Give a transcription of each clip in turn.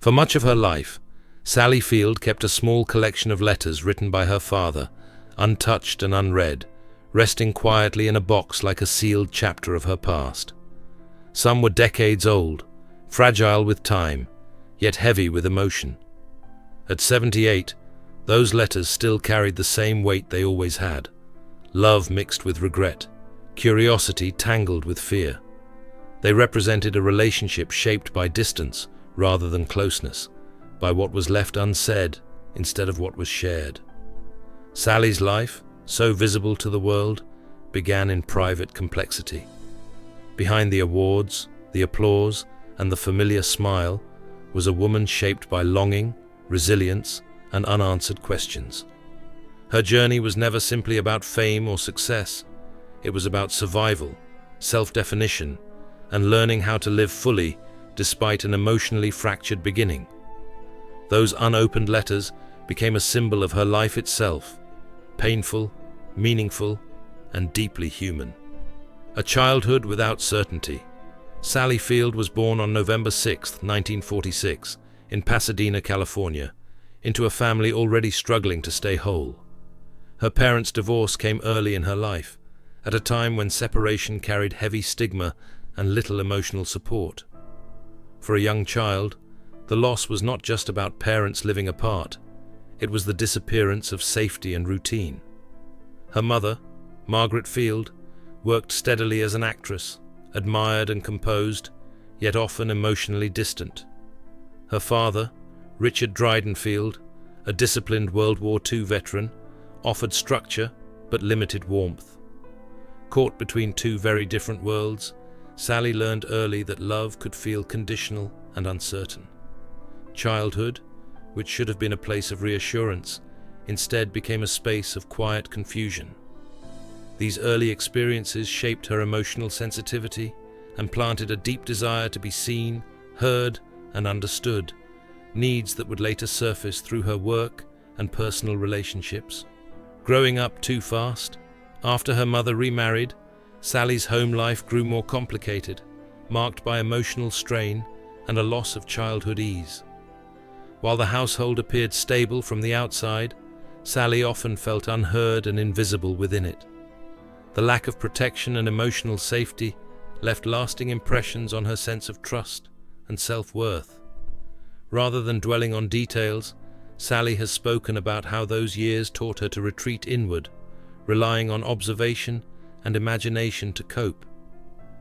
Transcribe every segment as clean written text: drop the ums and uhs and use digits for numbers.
For much of her life, Sally Field kept a small collection of letters written by her father, untouched and unread, resting quietly in a box like a sealed chapter of her past. Some were decades old, fragile with time, yet heavy with emotion. At 78, those letters still carried the same weight they always had: love mixed with regret, curiosity tangled with fear. They represented a relationship shaped by distance rather than closeness, by what was left unsaid instead of what was shared. Sally's life, so visible to the world, began in private complexity. Behind the awards, the applause, and the familiar smile was a woman shaped by longing, resilience, and unanswered questions. Her journey was never simply about fame or success. It was about survival, self-definition, and learning how to live fully despite an emotionally fractured beginning. Those unopened letters became a symbol of her life itself, painful, meaningful, and deeply human. A childhood without certainty. Sally Field was born on November 6, 1946, in Pasadena, California, into a family already struggling to stay whole. Her parents' divorce came early in her life, at a time when separation carried heavy stigma and little emotional support. For a young child, the loss was not just about parents living apart. It was the disappearance of safety and routine. Her mother, Margaret Field, worked steadily as an actress, admired and composed, yet often emotionally distant. Her father, Richard Dryden Field, a disciplined World War II veteran, offered structure but limited warmth. Caught between two very different worlds, Sally learned early that love could feel conditional and uncertain. Childhood, which should have been a place of reassurance, instead became a space of quiet confusion. These early experiences shaped her emotional sensitivity and planted a deep desire to be seen, heard, and understood, needs that would later surface through her work and personal relationships. Growing up too fast, after her mother remarried, Sally's home life grew more complicated, marked by emotional strain and a loss of childhood ease. While the household appeared stable from the outside, Sally often felt unheard and invisible within it. The lack of protection and emotional safety left lasting impressions on her sense of trust and self-worth. Rather than dwelling on details, Sally has spoken about how those years taught her to retreat inward, relying on observation and imagination to cope.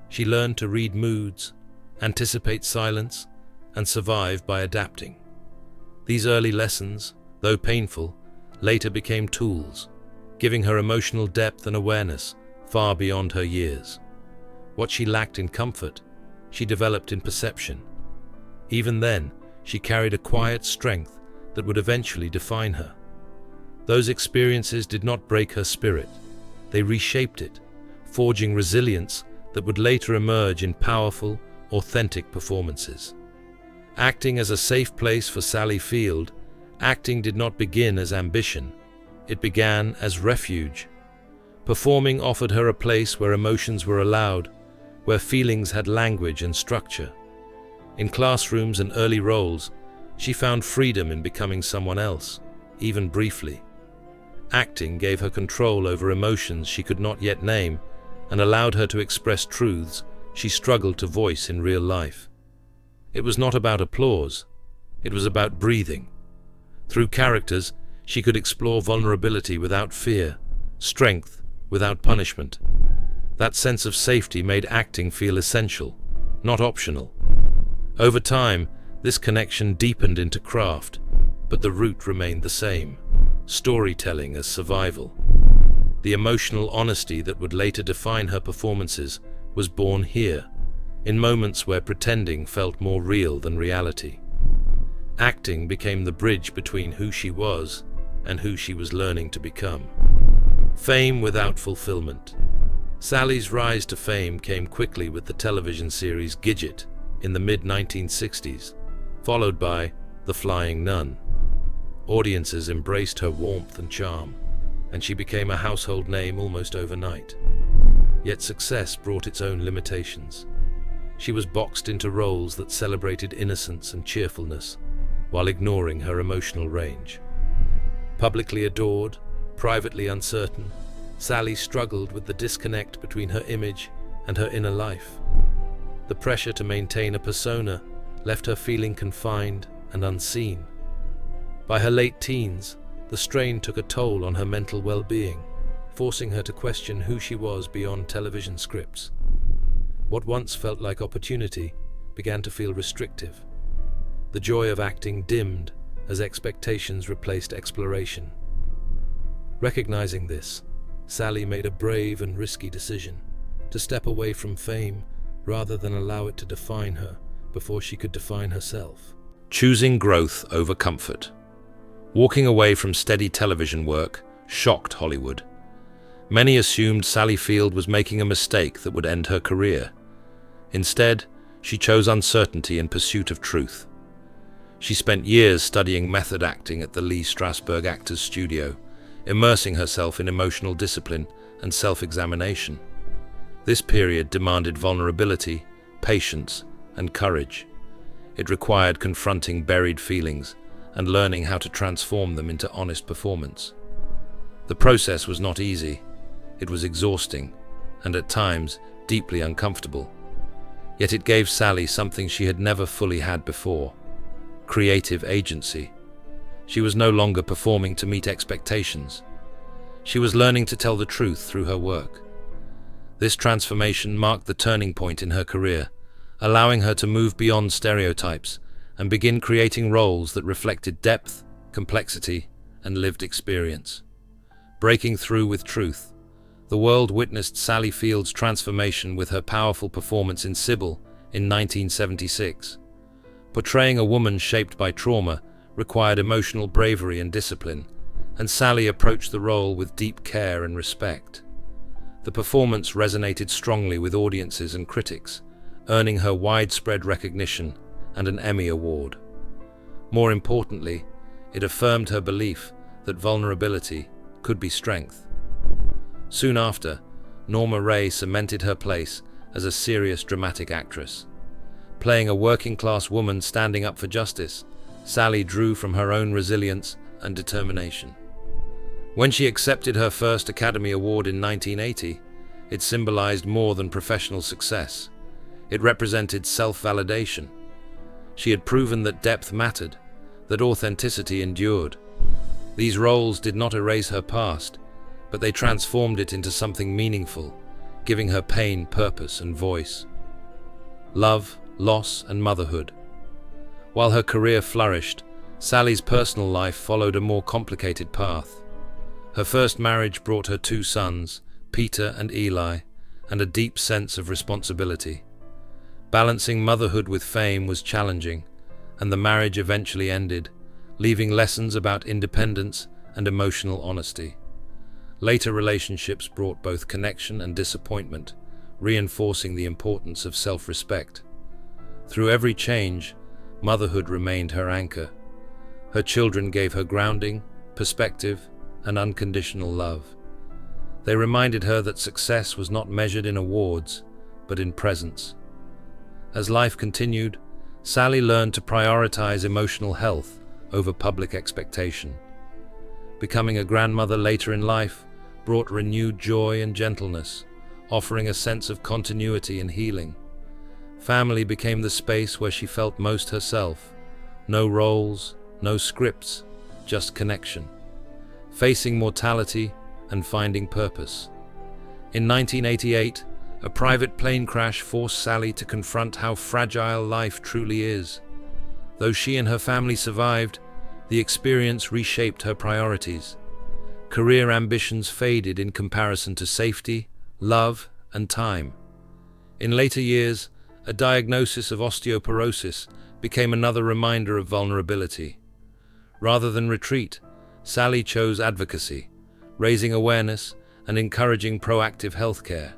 She learned to read moods, anticipate silence, and survive by adapting. These early lessons, though painful, later became tools, giving her emotional depth and awareness far beyond her years. What she lacked in comfort, she developed in perception. Even then, she carried a quiet strength that would eventually define her. Those experiences did not break her spirit. They reshaped it, forging resilience that would later emerge in powerful, authentic performances. Acting as a safe place for Sally Field, acting did not begin as ambition. It began as refuge. Performing offered her a place where emotions were allowed, where feelings had language and structure. In classrooms and early roles, she found freedom in becoming someone else, even briefly. Acting gave her control over emotions she could not yet name and allowed her to express truths she struggled to voice in real life. It was not about applause. It was about breathing. Through characters, she could explore vulnerability without fear, strength without punishment. That sense of safety made acting feel essential, not optional. Over time, this connection deepened into craft, but the root remained the same: storytelling as survival. The emotional honesty that would later define her performances was born here, in moments where pretending felt more real than reality. Acting became the bridge between who she was and who she was learning to become. Fame without fulfillment. Sally's rise to fame came quickly with the television series Gidget in the mid-1960s, followed by The Flying Nun. Audiences embraced her warmth and charm, and she became a household name almost overnight. Yet success brought its own limitations. She was boxed into roles that celebrated innocence and cheerfulness, while ignoring her emotional range. Publicly adored, privately uncertain, Sally struggled with the disconnect between her image and her inner life. The pressure to maintain a persona left her feeling confined and unseen. By her late teens, the strain took a toll on her mental well-being, forcing her to question who she was beyond television scripts. What once felt like opportunity began to feel restrictive. The joy of acting dimmed as expectations replaced exploration. Recognizing this, Sally made a brave and risky decision to step away from fame rather than allow it to define her before she could define herself. Choosing growth over comfort. Walking away from steady television work shocked Hollywood. Many assumed Sally Field was making a mistake that would end her career. Instead, she chose uncertainty in pursuit of truth. She spent years studying method acting at the Lee Strasberg Actors Studio, immersing herself in emotional discipline and self-examination. This period demanded vulnerability, patience, and courage. It required confronting buried feelings and learning how to transform them into honest performance. The process was not easy. It was exhausting, and at times deeply uncomfortable. Yet it gave Sally something she had never fully had before: creative agency. She was no longer performing to meet expectations. She was learning to tell the truth through her work. This transformation marked the turning point in her career, allowing her to move beyond stereotypes and begin creating roles that reflected depth, complexity, and lived experience. Breaking through with truth, the world witnessed Sally Field's transformation with her powerful performance in Sybil in 1976. Portraying a woman shaped by trauma required emotional bravery and discipline, and Sally approached the role with deep care and respect. The performance resonated strongly with audiences and critics, earning her widespread recognition and an Emmy Award. More importantly, it affirmed her belief that vulnerability could be strength. Soon after, Norma Ray cemented her place as a serious dramatic actress. Playing a working-class woman standing up for justice, Sally drew from her own resilience and determination. When she accepted her first Academy Award in 1980, it symbolized more than professional success. It represented self-validation. She had proven that depth mattered, that authenticity endured. These roles did not erase her past, but they transformed it into something meaningful, giving her pain purpose and voice. Love, loss, and motherhood. While her career flourished, Sally's personal life followed a more complicated path. Her first marriage brought her 2 sons, Peter and Eli, and a deep sense of responsibility. Balancing motherhood with fame was challenging, and the marriage eventually ended, leaving lessons about independence and emotional honesty. Later relationships brought both connection and disappointment, reinforcing the importance of self-respect. Through every change, motherhood remained her anchor. Her children gave her grounding, perspective, and unconditional love. They reminded her that success was not measured in awards, but in presence. As life continued, Sally learned to prioritize emotional health over public expectation. Becoming a grandmother later in life brought renewed joy and gentleness, offering a sense of continuity and healing. Family became the space where she felt most herself. No roles, no scripts, just connection. Facing mortality and finding purpose. In 1988, a private plane crash forced Sally to confront how fragile life truly is. Though she and her family survived, the experience reshaped her priorities. Career ambitions faded in comparison to safety, love, and time. In later years, a diagnosis of osteoporosis became another reminder of vulnerability. Rather than retreat, Sally chose advocacy, raising awareness and encouraging proactive healthcare.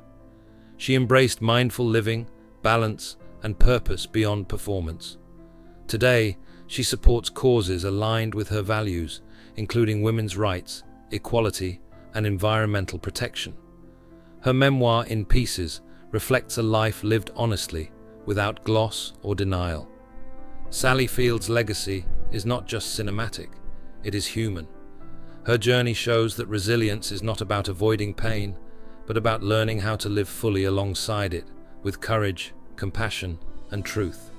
She embraced mindful living, balance, and purpose beyond performance. Today, she supports causes aligned with her values, including women's rights, equality, and environmental protection. Her memoir, In Pieces, reflects a life lived honestly, without gloss or denial. Sally Field's legacy is not just cinematic, it is human. Her journey shows that resilience is not about avoiding pain, but about learning how to live fully alongside it, with courage, compassion, and truth.